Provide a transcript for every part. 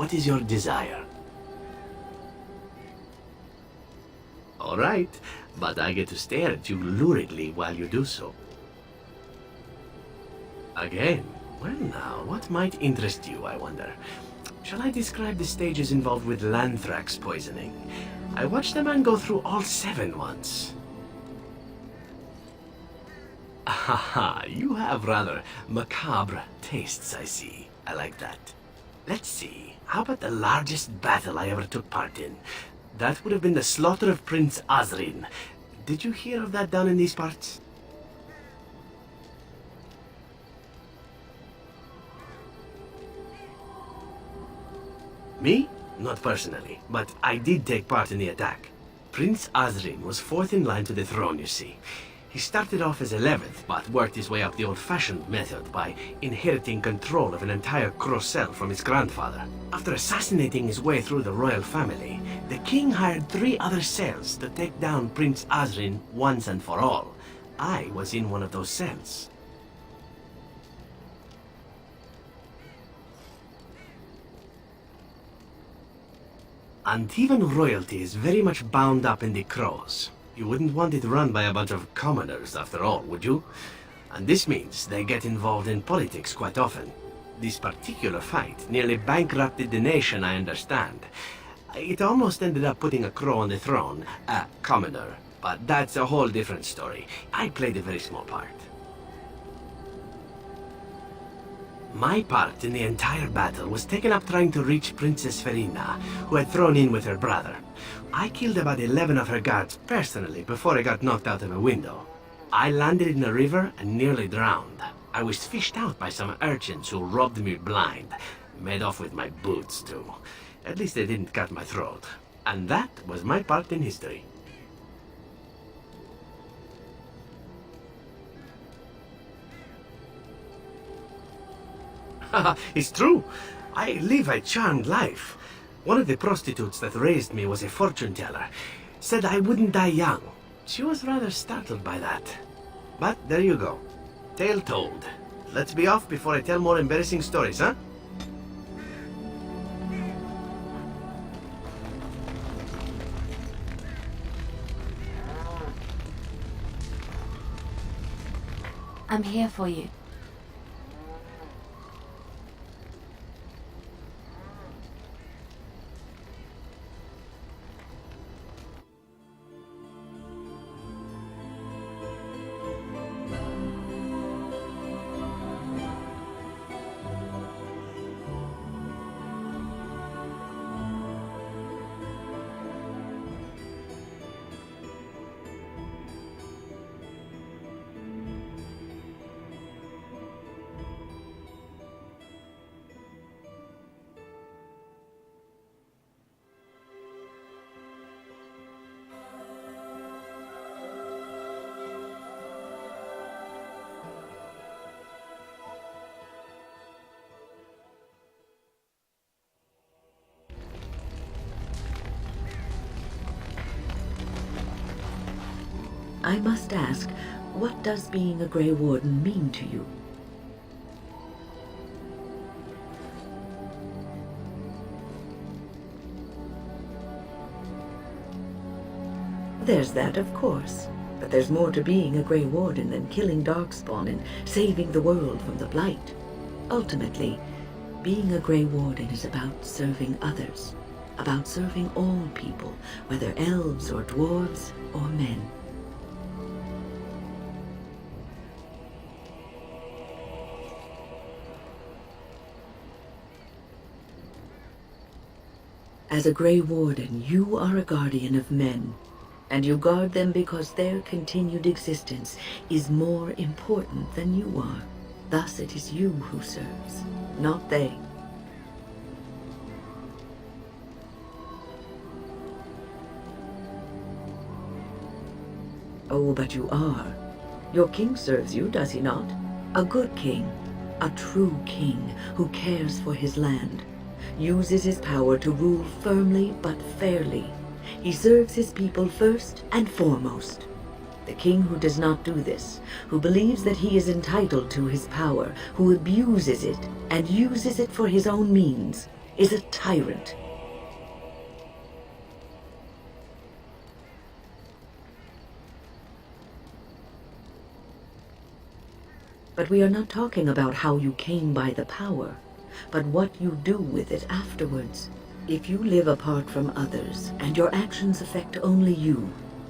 What is your desire? All right, but I get to stare at you luridly while you do so. Again? Well now, what might interest you, I wonder? Shall I describe the stages involved with Lanthrax poisoning? I watched a man go through all 7 once. Haha, you have rather macabre tastes, I see. I like that. Let's see, how about the largest battle I ever took part in? That would have been the slaughter of Prince Azrin. Did you hear of that down in these parts? Me? Not personally, but I did take part in the attack. Prince Azrin was 4th in line to the throne, you see. He started off as 11th, but worked his way up the old-fashioned method by inheriting control of an entire Crocel from his grandfather. After assassinating his way through the royal family, the king hired 3 other cells to take down Prince Azrin once and for all. I was in one of those cells. Antivan royalty is very much bound up in the Crows. You wouldn't want it run by a bunch of commoners, after all, would you? And this means they get involved in politics quite often. This particular fight nearly bankrupted the nation, I understand. It almost ended up putting a Crow on the throne, a commoner. But that's a whole different story. I played a very small part. My part in the entire battle was taken up trying to reach Princess Verina, who had thrown in with her brother. I killed about 11 of her guards personally before I got knocked out of a window. I landed in a river and nearly drowned. I was fished out by some urchins who robbed me blind. Made off with my boots, too. At least they didn't cut my throat. And that was my part in history. Haha, it's true. I live a charmed life. One of the prostitutes that raised me was a fortune teller. Said I wouldn't die young. She was rather startled by that. But there you go. Tale told. Let's be off before I tell more embarrassing stories, huh? I'm here for you. I must ask, what does being a Grey Warden mean to you? There's that, of course. But there's more to being a Grey Warden than killing Darkspawn and saving the world from the Blight. Ultimately, being a Grey Warden is about serving others. About serving all people, whether elves or dwarves or men. As a Grey Warden, you are a guardian of men, and you guard them because their continued existence is more important than you are. Thus it is you who serves, not they. Oh, but you are. Your king serves you, does he not? A good king, a true king who cares for his land. Uses his power to rule firmly but fairly. He serves his people first and foremost. The king who does not do this, who believes that he is entitled to his power, who abuses it and uses it for his own means, is a tyrant. But we are not talking about how you came by the power, but what you do with it afterwards. If you live apart from others, and your actions affect only you,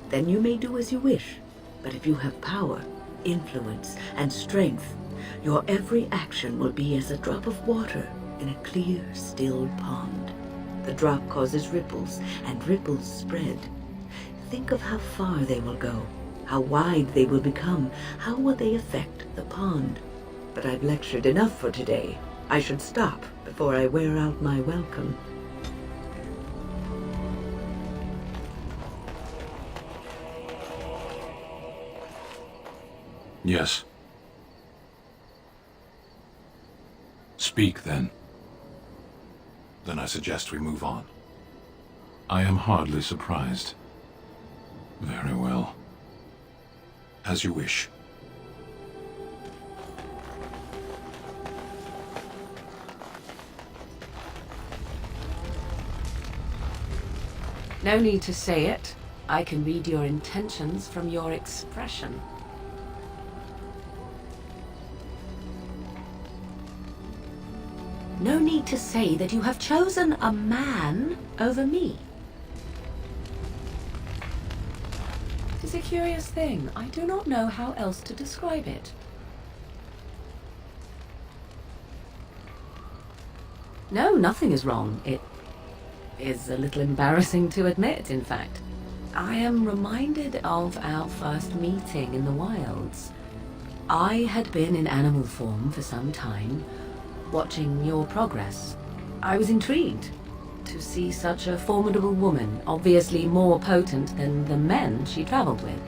then you may do as you wish. But if you have power, influence, and strength, your every action will be as a drop of water in a clear, still pond. The drop causes ripples, and ripples spread. Think of how far they will go, how wide they will become, how will they affect the pond. But I've lectured enough for today. I should stop before I wear out my welcome. Yes. Speak, then. Then I suggest we move on. I am hardly surprised. Very well. As you wish. No need to say it. I can read your intentions from your expression. No need to say that you have chosen a man over me. It is a curious thing. I do not know how else to describe it. No, nothing is wrong. It is a little embarrassing to admit, in fact. I am reminded of our first meeting in the wilds. I had been in animal form for some time, watching your progress. I was intrigued to see such a formidable woman, obviously more potent than the men she traveled with.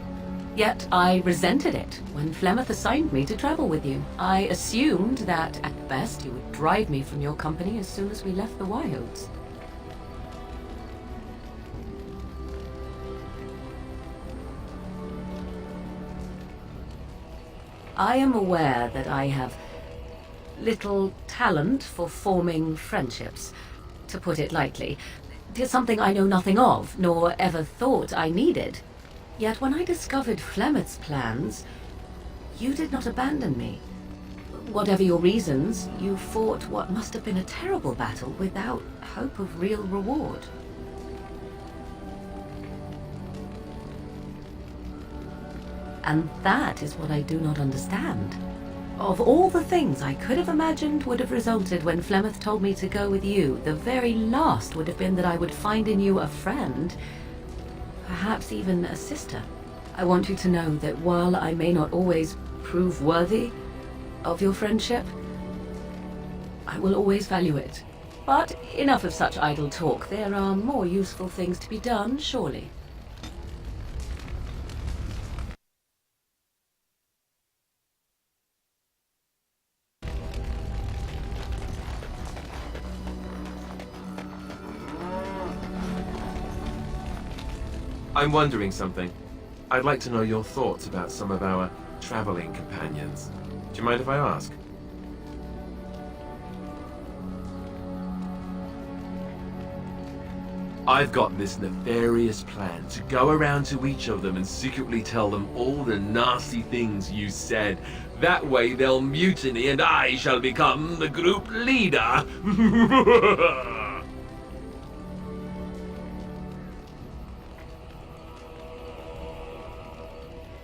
Yet I resented it when Flemeth assigned me to travel with you. I assumed that, at best, you would drive me from your company as soon as we left the wilds. I am aware that I have little talent for forming friendships, to put it lightly. It is something I know nothing of, nor ever thought I needed. Yet when I discovered Flemeth's plans, you did not abandon me. Whatever your reasons, you fought what must have been a terrible battle without hope of real reward. And that is what I do not understand. Of all the things I could have imagined would have resulted when Flemeth told me to go with you, the very last would have been that I would find in you a friend, perhaps even a sister. I want you to know that while I may not always prove worthy of your friendship, I will always value it. But enough of such idle talk. There are more useful things to be done, surely. I'm wondering something. I'd like to know your thoughts about some of our traveling companions. Do you mind if I ask? I've got this nefarious plan to go around to each of them and secretly tell them all the nasty things you said. That way they'll mutiny and I shall become the group leader.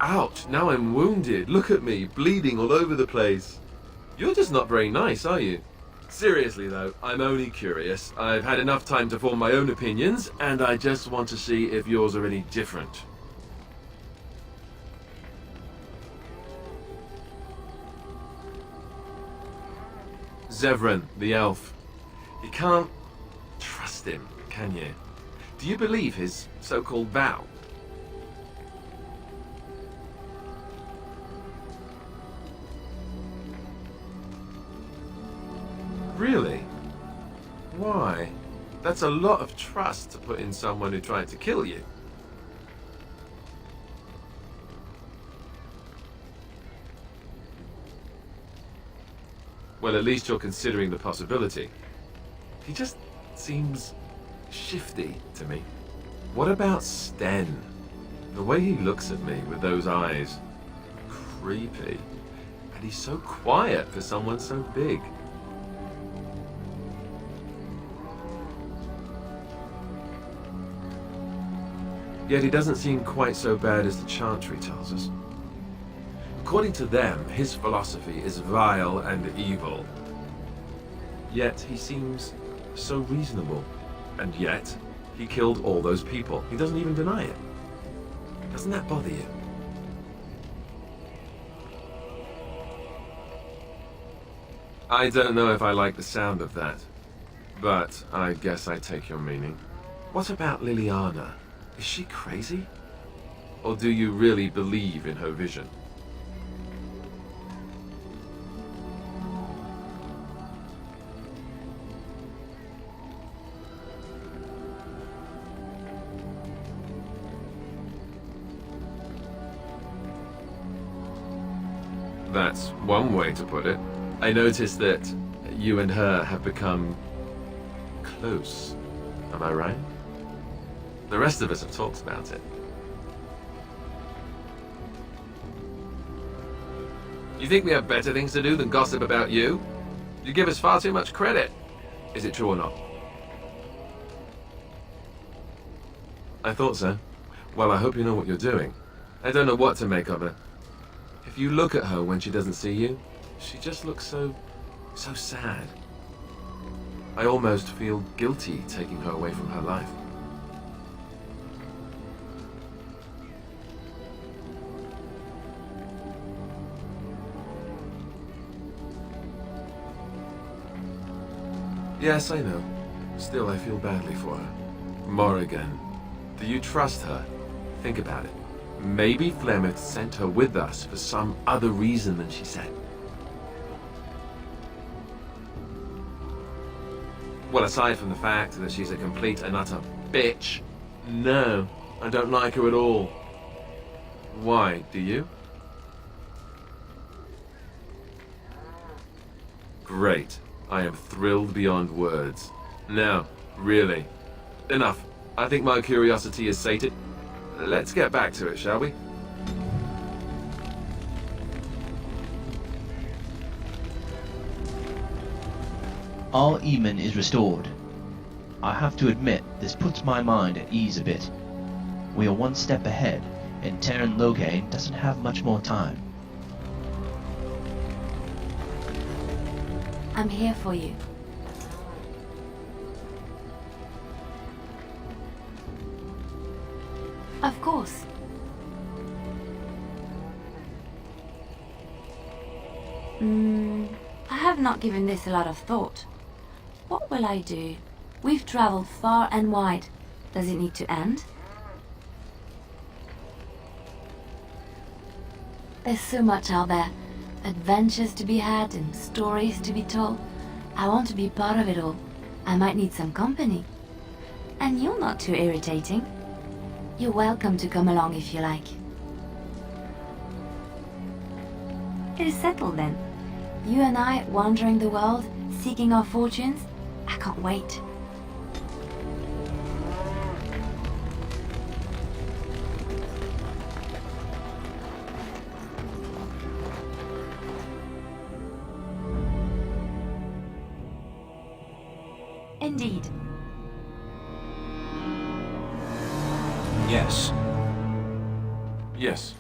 Ouch, now I'm wounded. Look at me, bleeding all over the place. You're just not very nice, are you? Seriously though, I'm only curious. I've had enough time to form my own opinions, and I just want to see if yours are any different. Zevran, the elf. You can't trust him, can you? Do you believe his so-called vow? Really? Why? That's a lot of trust to put in someone who tried to kill you. Well, at least you're considering the possibility. He just seems shifty to me. What about Sten? The way he looks at me with those eyes. Creepy. And he's so quiet for someone so big. Yet he doesn't seem quite so bad as the Chantry tells us. According to them, his philosophy is vile and evil. Yet he seems so reasonable. And yet, he killed all those people. He doesn't even deny it. Doesn't that bother you? I don't know if I like the sound of that, but I guess I take your meaning. What about Liliana? Is she crazy? Or do you really believe in her vision? That's one way to put it. I noticed that you and her have become close. Am I right? The rest of us have talked about it. You think we have better things to do than gossip about you? You give us far too much credit. Is it true or not? I thought so. Well, I hope you know what you're doing. I don't know what to make of her. If you look at her when she doesn't see you, she just looks so sad. I almost feel guilty taking her away from her life. Yes, I know. Still, I feel badly for her. Morrigan, do you trust her? Think about it. Maybe Flemeth sent her with us for some other reason than she said. Well, aside from the fact that she's a complete and utter bitch, no, I don't like her at all. Why, do you? Great. I am thrilled beyond words. Now, really, enough. I think my curiosity is sated. Let's get back to it, shall we? All Eamon is restored. I have to admit, this puts my mind at ease a bit. We are one step ahead, and Terran Loghain doesn't have much more time. I'm here for you. Of course. I have not given this a lot of thought. What will I do? We've traveled far and wide. Does it need to end? There's so much out there. Adventures to be had and stories to be told. I want to be part of it all. I might need some company. And you're not too irritating. You're welcome to come along if you like. It is settled then. You and I wandering the world, seeking our fortunes. I can't wait. Indeed. Yes. Yes.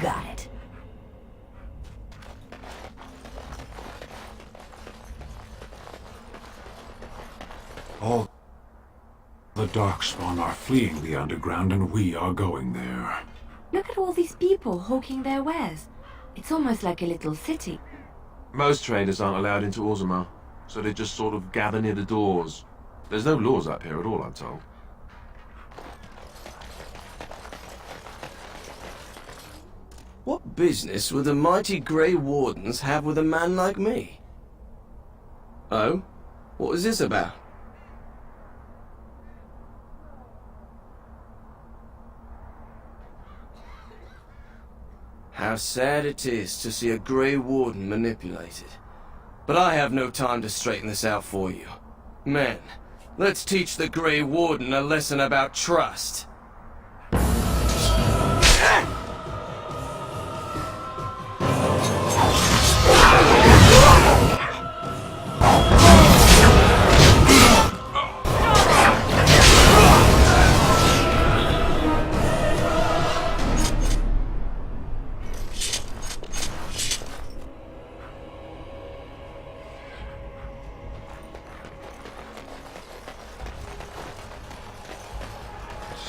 got it. All the Darkspawn are fleeing the underground, and we are going there. Look at all these people hawking their wares. It's almost like a little city. Most traders aren't allowed into Orzammar, so they just sort of gather near the doors. There's no laws up here at all, I'm told. What business would the mighty Grey Wardens have with a man like me? Oh? What is this about? How sad it is to see a Grey Warden manipulated. But I have no time to straighten this out for you. Men, let's teach the Grey Warden a lesson about trust.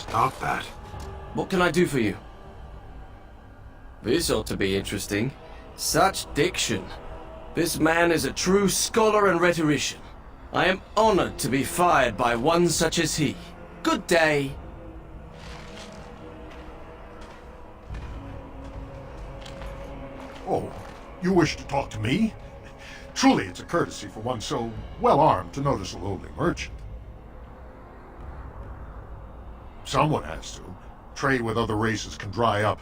Stop that. What can I do for you? This ought to be interesting. Such diction. This man is a true scholar and rhetorician. I am honored to be fired by one such as he. Good day. Oh, you wish to talk to me? Truly, it's a courtesy for one so well-armed to notice a lowly merchant. Someone has to. Trade with other races can dry up.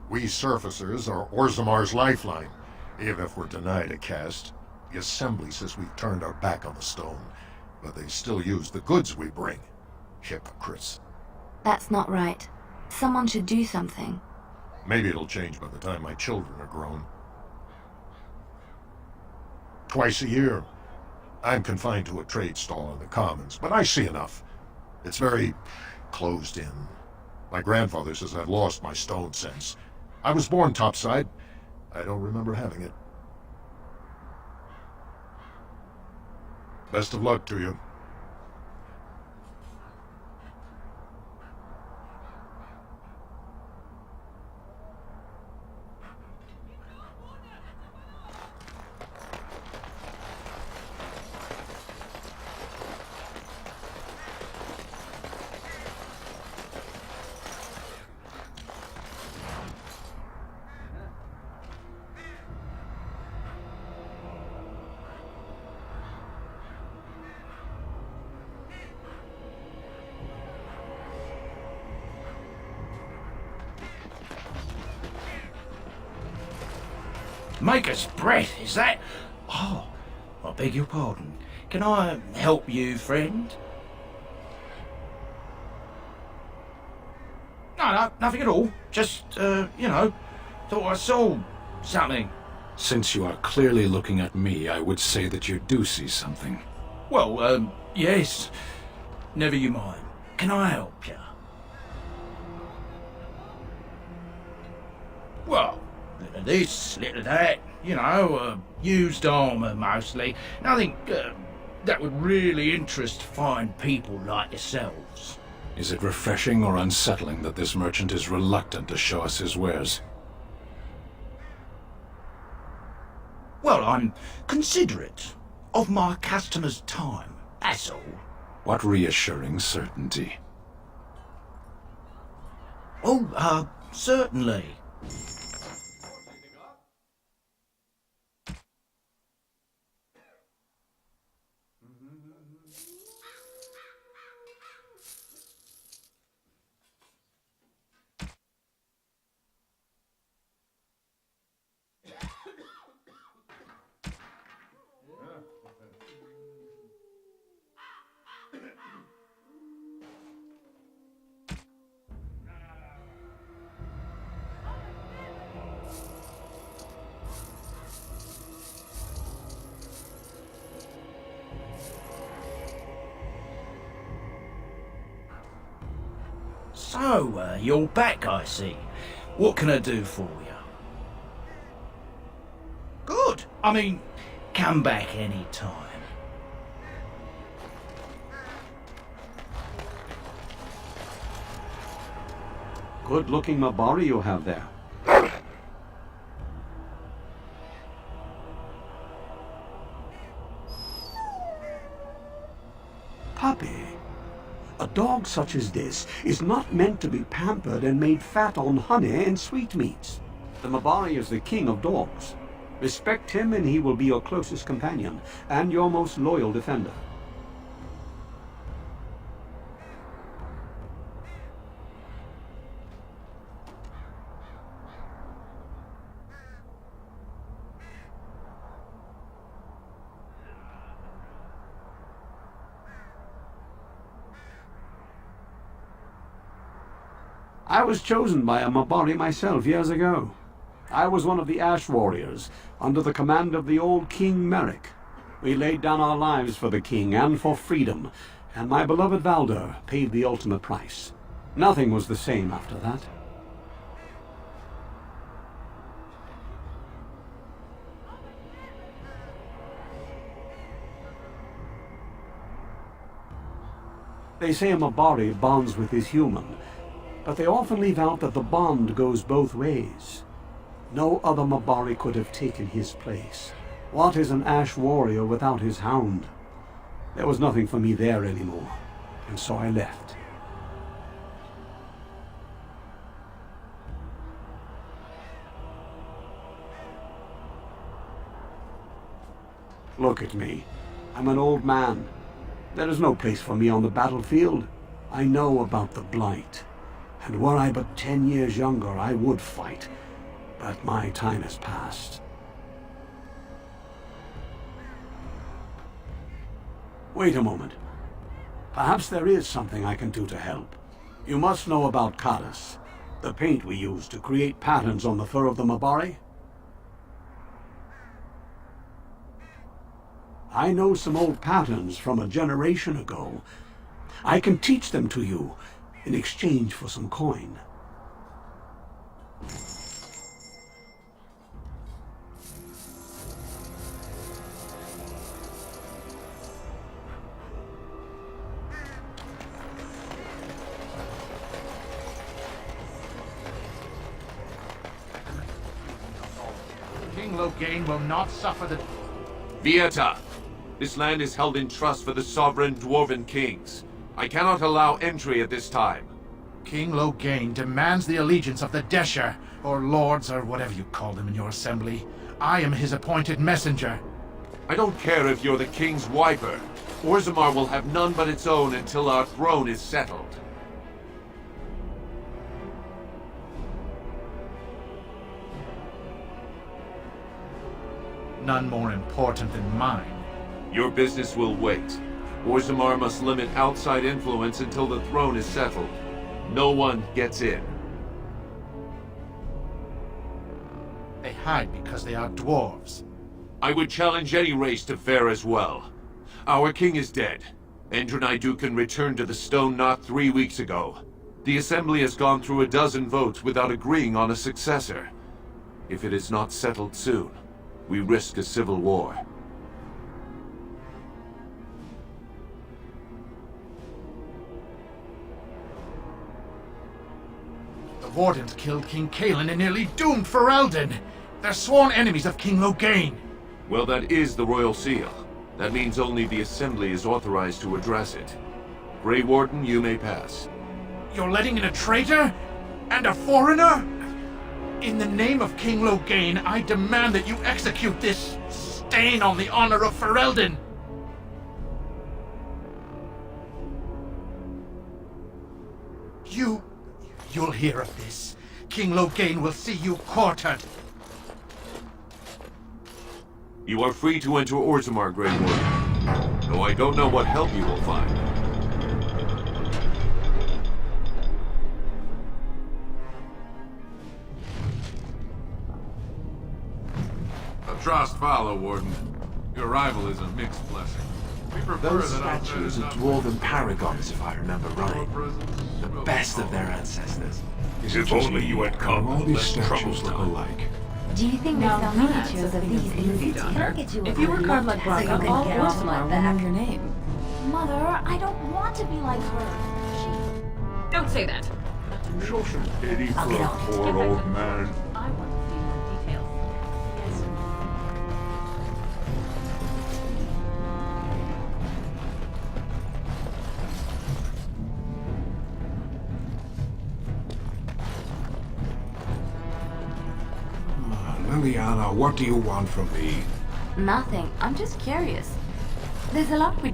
We surfacers are Orzammar's lifeline. Even if we're denied a caste, the Assembly says we've turned our back on the stone, but they still use the goods we bring. Hypocrites. That's not right. Someone should do something. Maybe it'll change by the time my children are grown. Twice a year, I'm confined to a trade stall in the Commons, but I see enough. It's very closed in. My grandfather says I've lost my stone sense. I was born topside. I don't remember having it. Best of luck to you. Maker's bread, is that? Oh, I beg your pardon. Can I help you, friend? No, nothing at all. Just, thought I saw something. Since you are clearly looking at me, I would say that you do see something. Well, yes. Never you mind. Can I help you? Well, little of this, little of that, used armour mostly. Nothing that would really interest fine people like yourselves. Is it refreshing or unsettling that this merchant is reluctant to show us his wares? Well, I'm considerate of my customers' time, that's all. What reassuring certainty. Oh, certainly. So, you're back, I see. What can I do for you? I mean, come back any time. Good-looking Mabari you have there. Puppy, a dog such as this is not meant to be pampered and made fat on honey and sweetmeats. The Mabari is the king of dogs. Respect him and he will be your closest companion and your most loyal defender. I was chosen by a Mabari myself years ago. I was one of the Ash Warriors, under the command of the old King Merrick. We laid down our lives for the king and for freedom, and my beloved Valder paid the ultimate price. Nothing was the same after that. They say a Mabari bonds with his human, but they often leave out that the bond goes both ways. No other Mabari could have taken his place. What is an Ash Warrior without his hound? There was nothing for me there anymore, and so I left. Look at me. I'm an old man. There is no place for me on the battlefield. I know about the Blight. And were I but 10 years younger, I would fight. But my time has passed. Wait a moment. Perhaps there is something I can do to help. You must know about Kadas, the paint we use to create patterns on the fur of the Mabari. I know some old patterns from a generation ago. I can teach them to you in exchange for some coin. King Loghain will not suffer the... Vieta! This land is held in trust for the sovereign Dwarven kings. I cannot allow entry at this time. King Loghain demands the allegiance of the Desher, or lords, or whatever you call them in your assembly. I am his appointed messenger. I don't care if you're the king's wiper. Orzammar will have none but its own until our throne is settled. None more important than mine. Your business will wait. Orzammar must limit outside influence until the throne is settled. No one gets in. They hide because they are dwarves. I would challenge any race to fare as well. Our king is dead. Endrunai Dukan returned to the Stone Knot 3 weeks ago. The Assembly has gone through a dozen votes without agreeing on a successor. If it is not settled soon, we risk a civil war. The Wardens killed King Kaelin and nearly doomed Ferelden. They're sworn enemies of King Loghain. Well, that is the Royal Seal. That means only the Assembly is authorized to address it. Grey Warden, you may pass. You're letting in a traitor? And a foreigner? In the name of King Loghain, I demand that you execute this stain on the honor of Ferelden. You'll hear of this. King Loghain will see you quartered. You are free to enter Orzammar, Grey Warden. Though I don't know what help you will find. A trust follow, Warden. Your arrival is a mixed blessing. We prefer Those that our statues are not- dwarven paragons, if I remember right. The best of their ancestors. If only you had come, All these less statues troubles look now. alike. Do you think Now they sell that's miniatures a of thing these of in beauty, the city? daughter. They'll get you If a you were good card look like so you Braca, can all get Orcs off like my that back. your name. Mother, I don't want to be like her. Don't say that. Show some pity I'll for get a off. poor old man. I want to see more details. Yes. Liliana, what do you want from me? Nothing. I'm just curious. There's a lot we...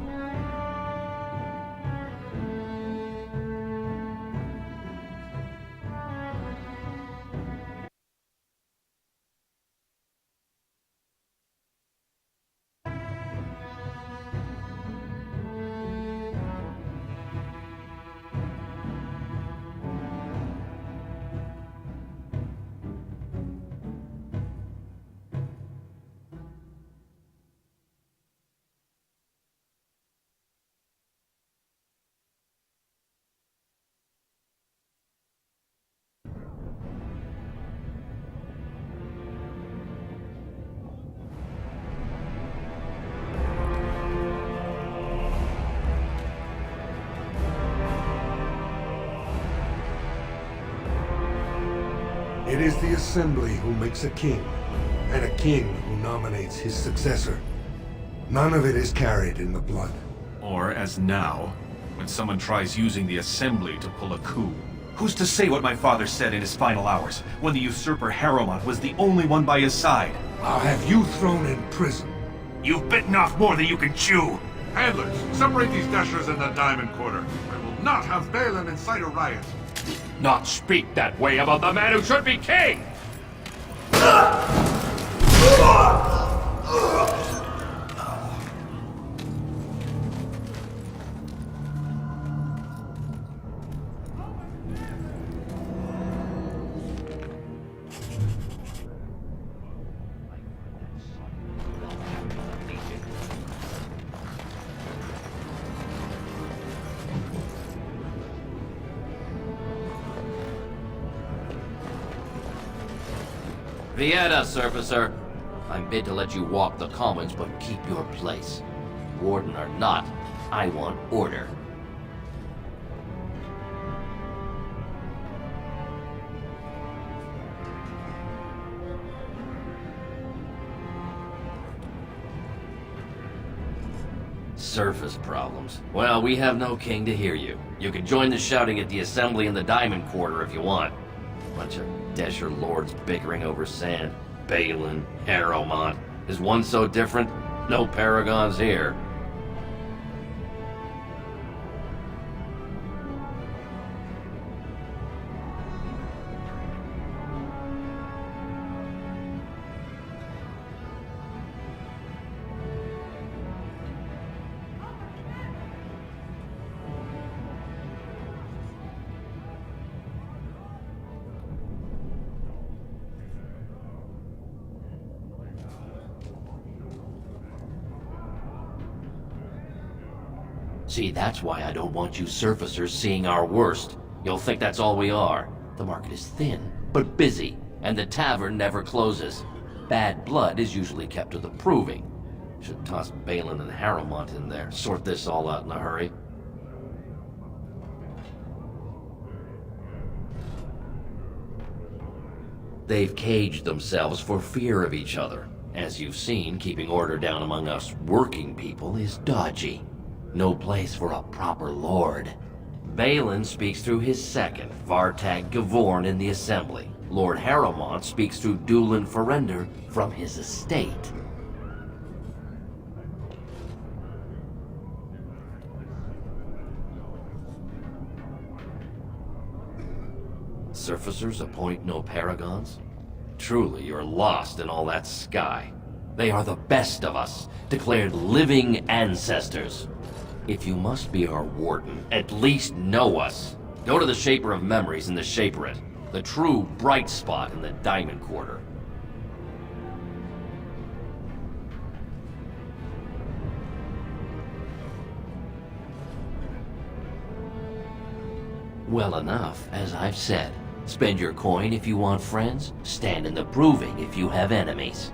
It is the Assembly who makes a king, and a king who nominates his successor. None of it is carried in the blood. Or, as now, when someone tries using the Assembly to pull a coup. Who's to say what my father said in his final hours, when the usurper Harrowmont was the only one by his side? I'll have you thrown in prison. You've bitten off more than you can chew! Handlers, separate these dashers in the Diamond Quarter. I will not have Balin incite a riot. Not speak that way about the man who should be king! Vieta, surfacer. I'm bid to let you walk the commons, but keep your place. Warden or not, I want order. Surface problems. Well, we have no king to hear you. You can join the shouting at the Assembly in the Diamond Quarter if you want. Bunch of Desher lords bickering over sand. Balin, Harrowmont. Is one so different? No paragons here. See, that's why I don't want you surfacers seeing our worst. You'll think that's all we are. The market is thin, but busy, and the tavern never closes. Bad blood is usually kept to the proving. Should toss Balin and Harrowmont in there, sort this all out in a hurry. They've caged themselves for fear of each other. As you've seen, keeping order down among us working people is dodgy. No place for a proper lord. Balin speaks through his second, Vartag Gavorn, in the Assembly. Lord Harrowmont speaks through Dulin Ferender from his estate. Surfacers appoint no paragons? Truly, you're lost in all that sky. They are the best of us, declared living ancestors. If you must be our warden, at least know us. Go to the Shaper of Memories in the Shaperate, the true bright spot in the Diamond Quarter. Well enough, as I've said. Spend your coin if you want friends. Stand in the proving if you have enemies.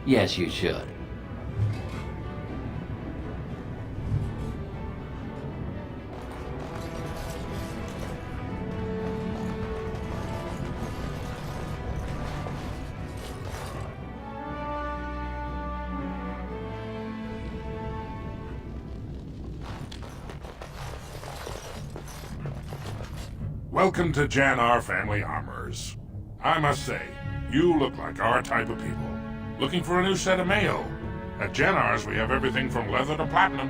Yes, you should. Welcome to Jannar Family Armorers. I must say, you look like our type of people. Looking for a new set of mail? At Jannar's, we have everything from leather to platinum.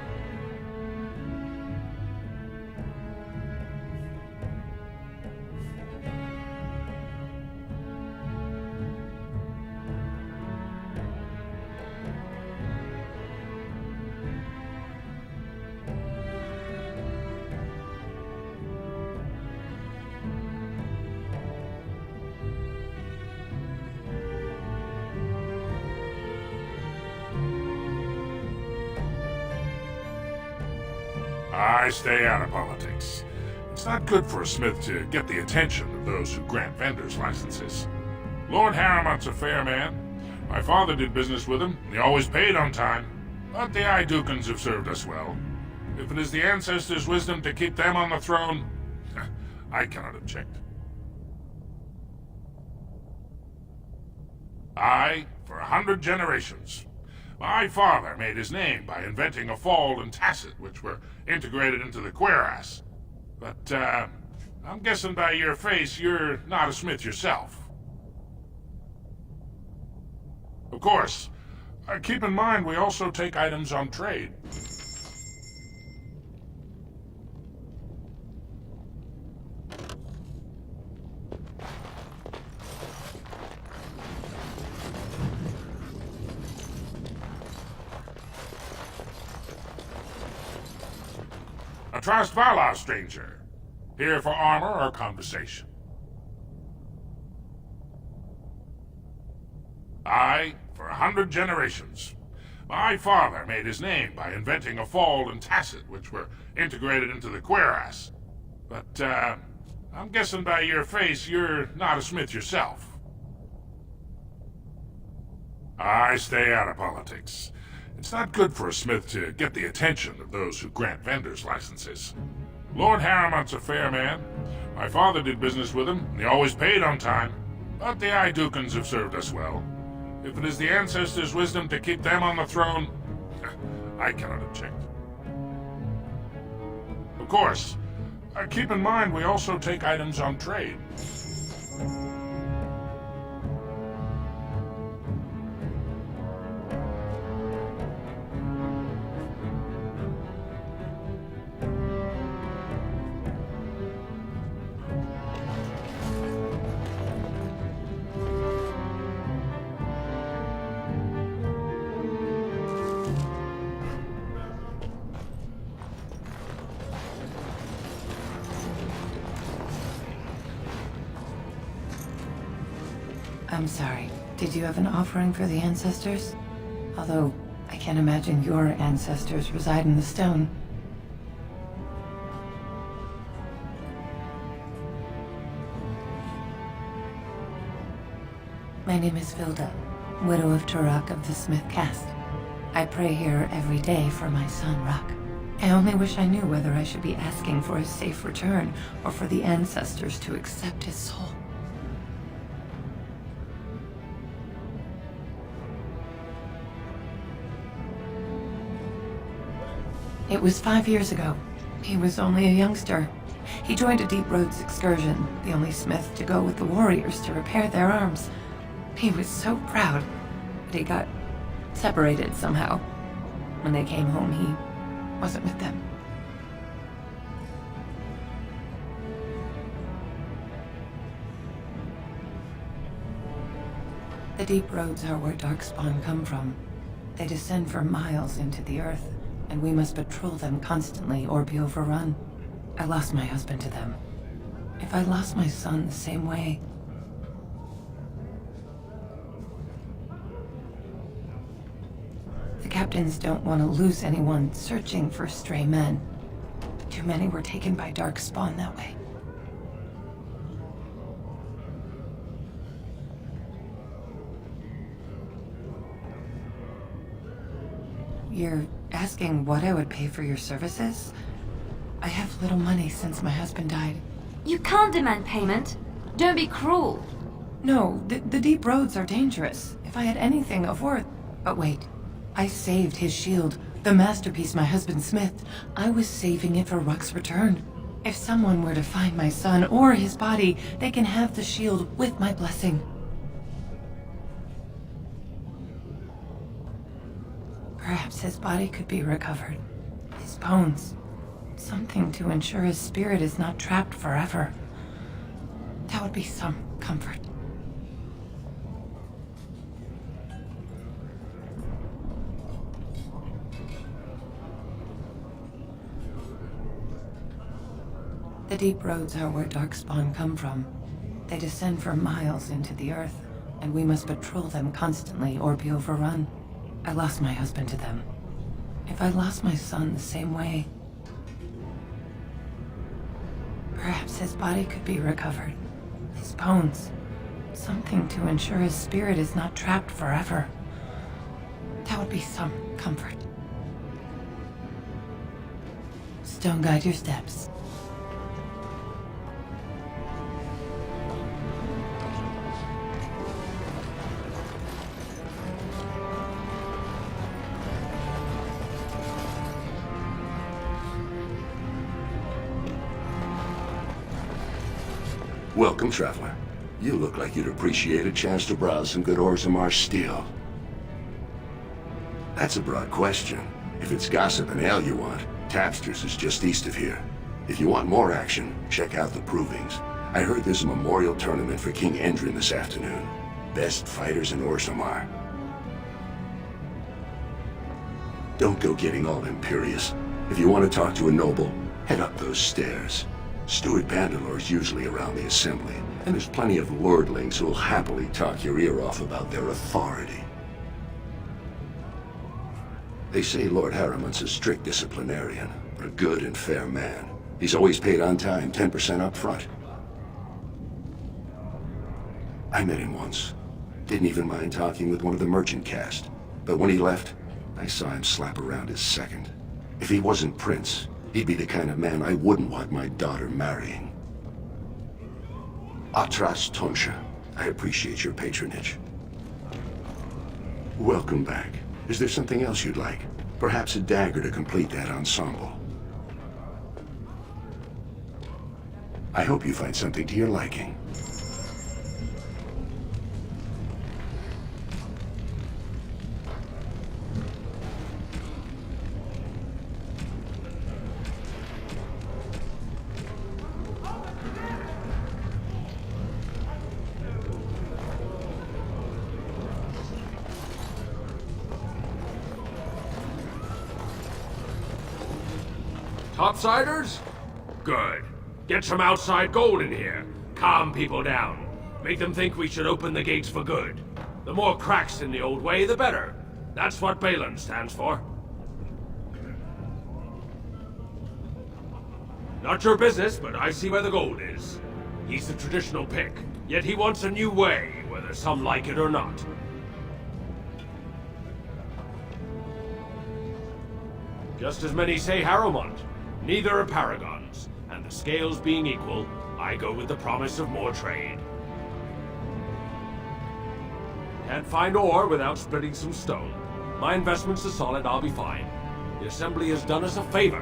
I stay out of politics. It's not good for a smith to get the attention of those who grant vendors licenses. Lord Harriman's a fair man. My father did business with him, and he always paid on time. But the Idukans have served us well. If it is the ancestors' wisdom to keep them on the throne, I cannot object. I, for 100 generations. My father made his name by inventing a fold and tacet, which were integrated into the cuirass. But, I'm guessing by your face you're not a smith yourself. Of course, keep in mind we also take items on trade. Trust Vala, stranger. Here for armor or conversation? I, for 100 generations. My father made his name by inventing a fold and tacet, which were integrated into the cuirass. But, I'm guessing by your face you're not a smith yourself. I stay out of politics. It's not good for a smith to get the attention of those who grant vendors licenses. Lord Harriman's a fair man. My father did business with him, and he always paid on time. But the Idukans have served us well. If it is the ancestors' wisdom to keep them on the throne, I cannot object. Of course, keep in mind we also take items on trade. I'm sorry. Did you have an offering for the ancestors? Although, I can't imagine your ancestors reside in the stone. My name is Vilda, widow of Turok of the Smith caste. I pray here every day for my son, Rock. I only wish I knew whether I should be asking for his safe return or for the ancestors to accept his soul. It was 5 years ago. He was only a youngster. He joined a Deep Roads excursion, the only smith to go with the warriors to repair their arms. He was so proud, but he got separated somehow. When they came home, he wasn't with them. The Deep Roads are where Darkspawn come from. They descend for miles into the earth, and we must patrol them constantly or be overrun. I lost my husband to them. If I lost my son the same way... The captains don't want to lose anyone searching for stray men. Too many were taken by dark spawn that way. You're asking what I would pay for your services? I have little money since my husband died. You can't demand payment. Don't be cruel. No, the deep roads are dangerous. If I had anything of worth... But wait. I saved his shield, the masterpiece my husband smithed. I was saving it for Ruck's return. If someone were to find my son or his body, they can have the shield with my blessing. Perhaps his body could be recovered. His bones. Something to ensure his spirit is not trapped forever. That would be some comfort. The deep roads are where darkspawn come from. They descend for miles into the earth, and we must patrol them constantly or be overrun. I lost my husband to them. If I lost my son the same way, perhaps his body could be recovered. His bones. Something to ensure his spirit is not trapped forever. That would be some comfort. Stone, guide your steps. Welcome, traveler. You look like you'd appreciate a chance to browse some good Orzammar steel. That's a broad question. If it's gossip and ale you want, Tapster's is just east of here. If you want more action, check out the Provings. I heard there's a memorial tournament for King Endrin this afternoon. Best fighters in Orzammar. Don't go getting all imperious. If you want to talk to a noble, head up those stairs. Steward Bandalor's usually around the assembly, and there's plenty of lordlings who'll happily talk your ear off about their authority. They say Lord Harriman's a strict disciplinarian, but a good and fair man. He's always paid on time, 10% up front. I met him once. Didn't even mind talking with one of the merchant caste. But when he left, I saw him slap around his second. If he wasn't Prince, he'd be the kind of man I wouldn't want my daughter marrying. Atras Tonsha, I appreciate your patronage. Welcome back. Is there something else you'd like? Perhaps a dagger to complete that ensemble. I hope you find something to your liking. Topsiders? Good. Get some outside gold in here. Calm people down. Make them think we should open the gates for good. The more cracks in the old way, the better. That's what Balin stands for. Not your business, but I see where the gold is. He's the traditional pick, yet he wants a new way, whether some like it or not. Just as many say Harrowmont. Neither are paragons, and the scales being equal, I go with the promise of more trade. Can't find ore without splitting some stone. My investments are solid, I'll be fine. The Assembly has done us a favor.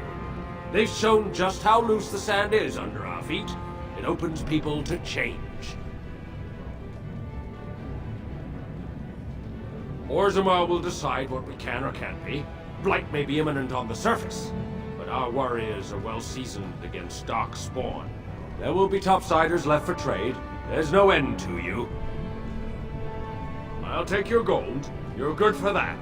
They've shown just how loose the sand is under our feet. It opens people to change. Orzammar will decide what we can or can't be. Blight may be imminent on the surface, but our warriors are well seasoned against dark spawn. There will be topsiders left for trade. There's no end to you. I'll take your gold. You're good for that.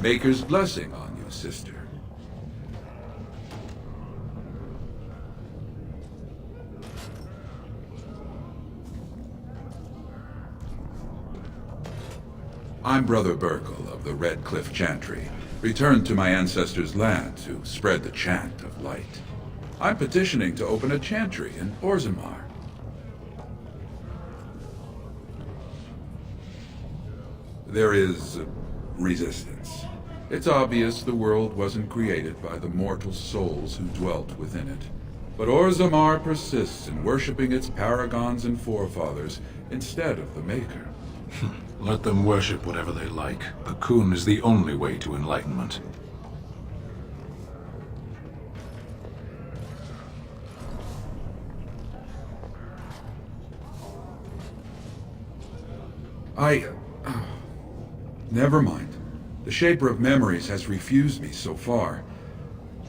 Maker's blessing on you, sister. I'm Brother Burkle of the Red Cliff Chantry, returned to my ancestors' land to spread the chant of light. I'm petitioning to open a chantry in Orzammar. There is resistance. It's obvious the world wasn't created by the mortal souls who dwelt within it. But Orzammar persists in worshipping its paragons and forefathers instead of the Maker. Let them worship whatever they like. The Khun is the only way to enlightenment. Never mind. The Shaper of Memories has refused me so far.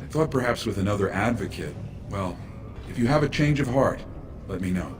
I thought perhaps with another advocate. Well, if you have a change of heart, let me know.